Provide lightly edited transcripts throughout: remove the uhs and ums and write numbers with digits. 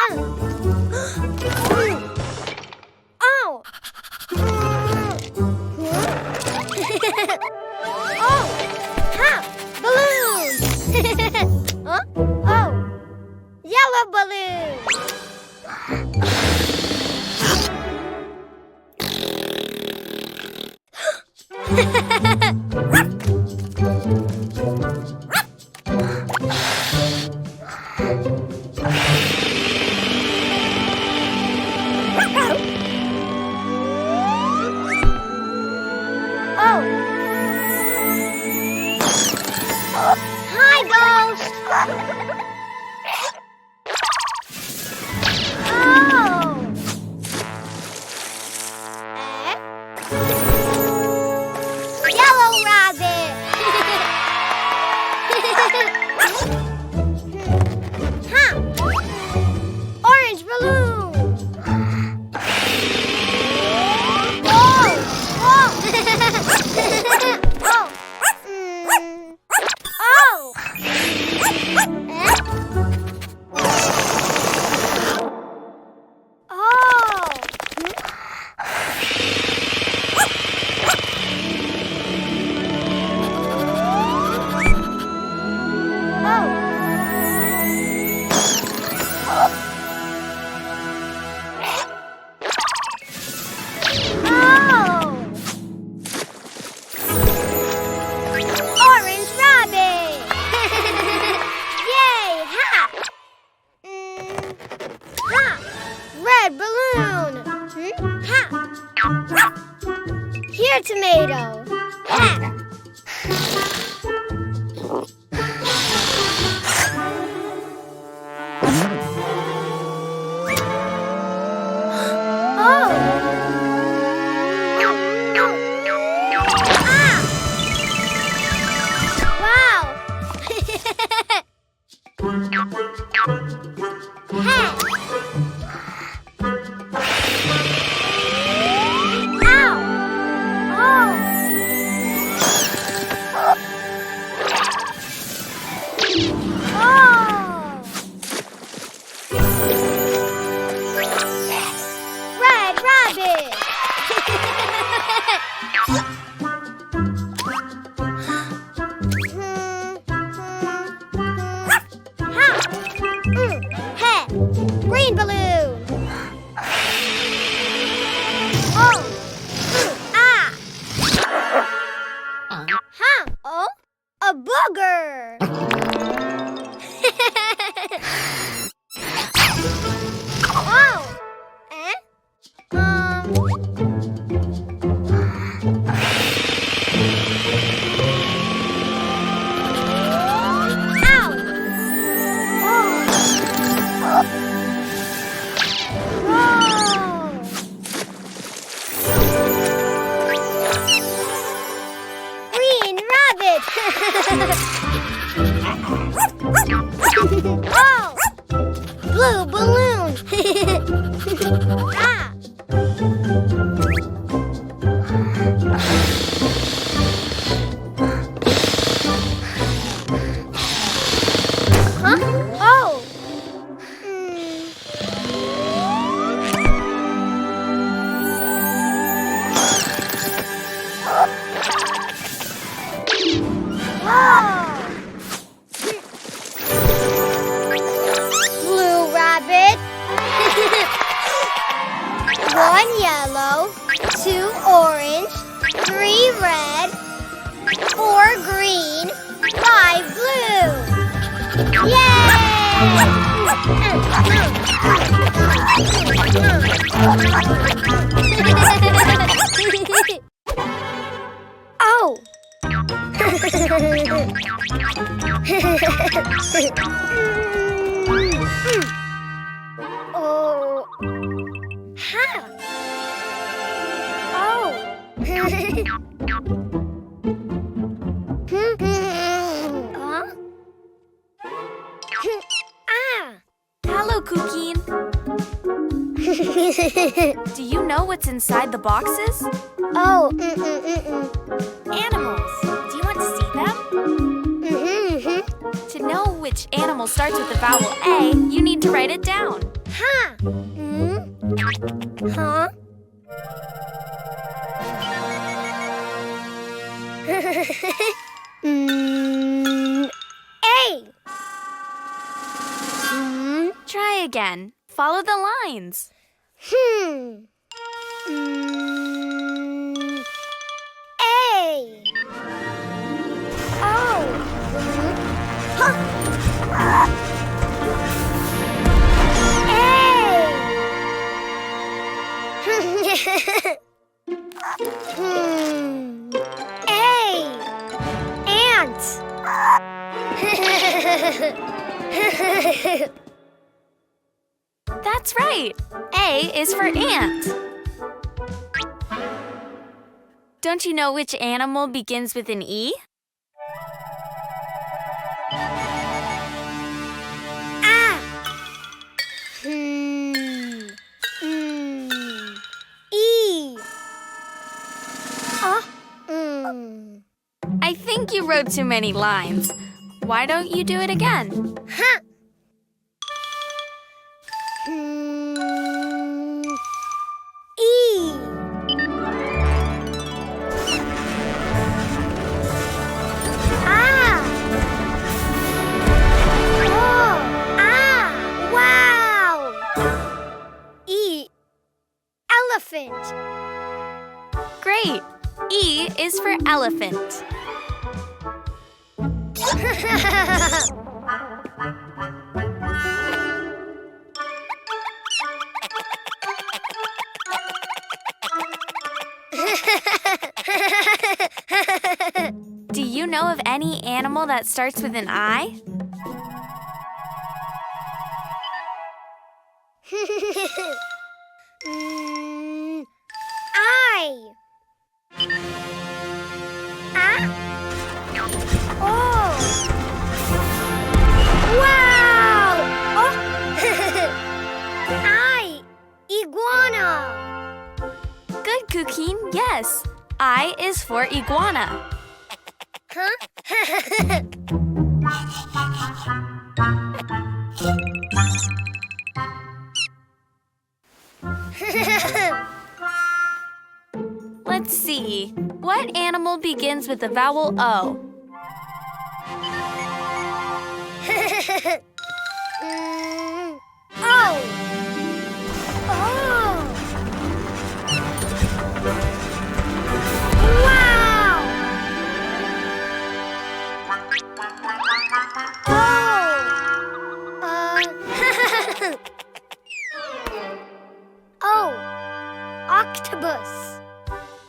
Oh! Oh! Ha! Balloon! Huh? Oh! Yellow balloon! Oh! Hi, Ghost! Oh! Yellow rabbit! Ha! Orange balloon! Whoa! Whoa! Oh! Oh! Orange rabbit! Yay! Ha! Ha! Red balloon! Ha! Here, tomato! Ha! Oh! Wow! Hey! Ow! Oh! Red rabbit! Hey! Green balloon! Oh! Ah! Huh? Oh? A booger! Oh! Ow! Green rabbit! Oh! Blue balloon! Ah! Huh? Oh! Blue rabbit. 1 yellow, 2 orange, 3 red, 4 green, 5 blue. Yay! Oh! Oh. Ha. Oh. Huh? Ah. Hello, Cuquin. Do you know what's inside the boxes? Oh. Animals. Do you want to see them? To know which animal starts with the vowel A, you need to write it down. Ha. Huh? A. Try again. Follow the lines. A. Oh. A. Ant. That's right. A is for ant. Don't you know which animal begins with an E? Ah. E. I think you wrote too many lines. Why don't you do it again? Huh. E. Ah. Oh. Ah. Wow. E. Elephant. Great. E is for elephant. Do you know of any animal that starts with an I? I. Ah. Oh. Wow. Oh. I. Iguana. Good, Cuquin. Yes. I is for iguana. Huh? Let's see. What animal begins with the vowel O? Oh. Oh. Wow. Oh. Octopus.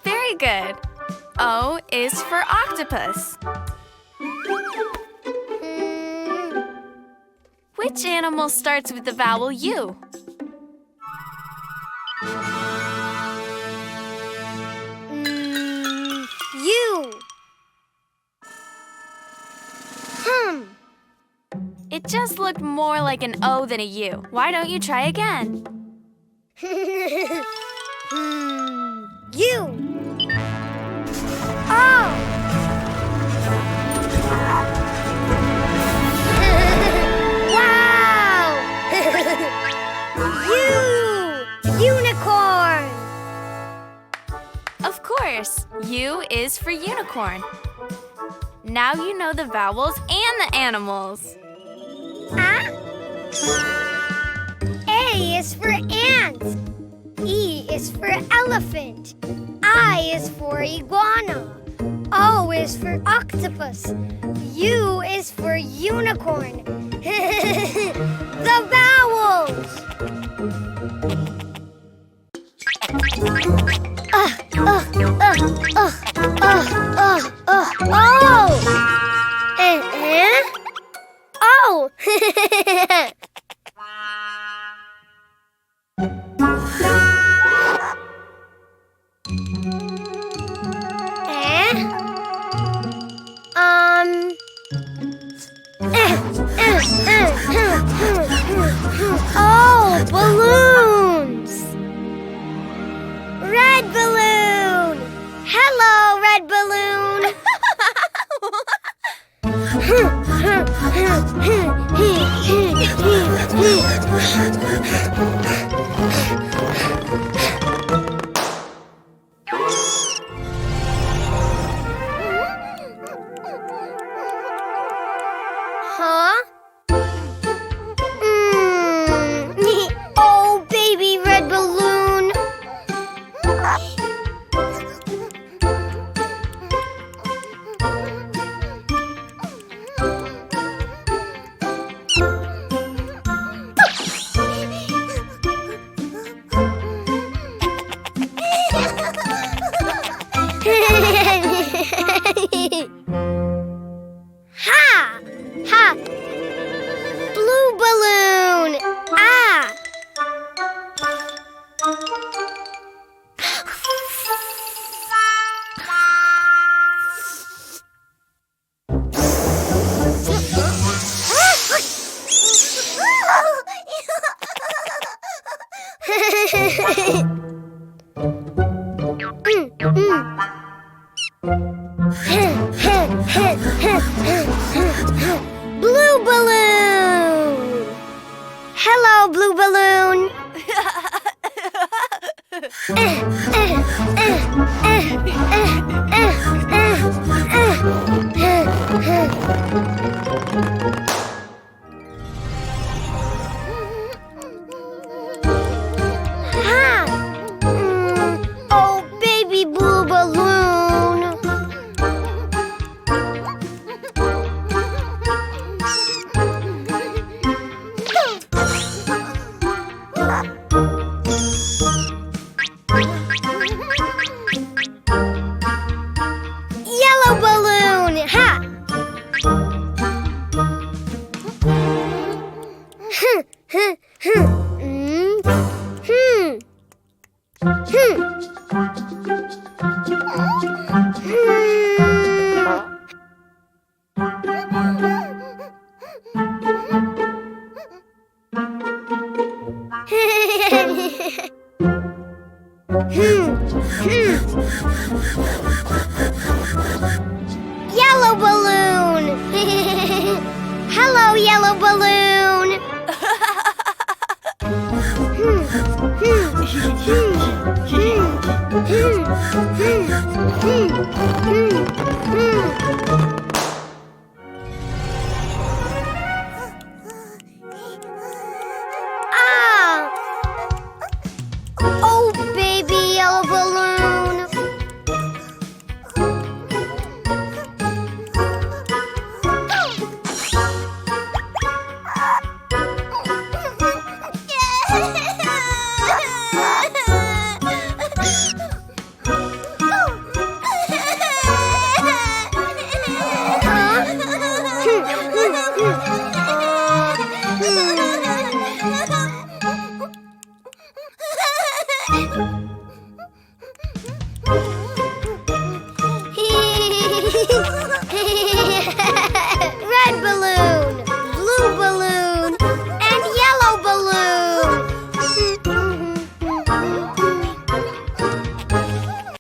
Very good. O is for octopus. Which animal starts with the vowel U? U. It just looked more like an O than a U. Why don't you try again? U. Oh. Wow. U. Unicorn. Of course, U is for unicorn. Now you know the vowels and the animals. Ah. A is for ant. E is for elephant. I is for iguana. O is for octopus. U is for unicorn. The vowels. Oh. Oh. Huh? Oh, baby red balloon. Ha! Ha! Blue balloon! Ah! Blue balloon! Hello, blue balloon. Ha! Oh, baby blue balloon. Yellow balloon. Ha! Yellow balloon. Hello, yellow balloon. Ah! Oh, baby yellow balloon.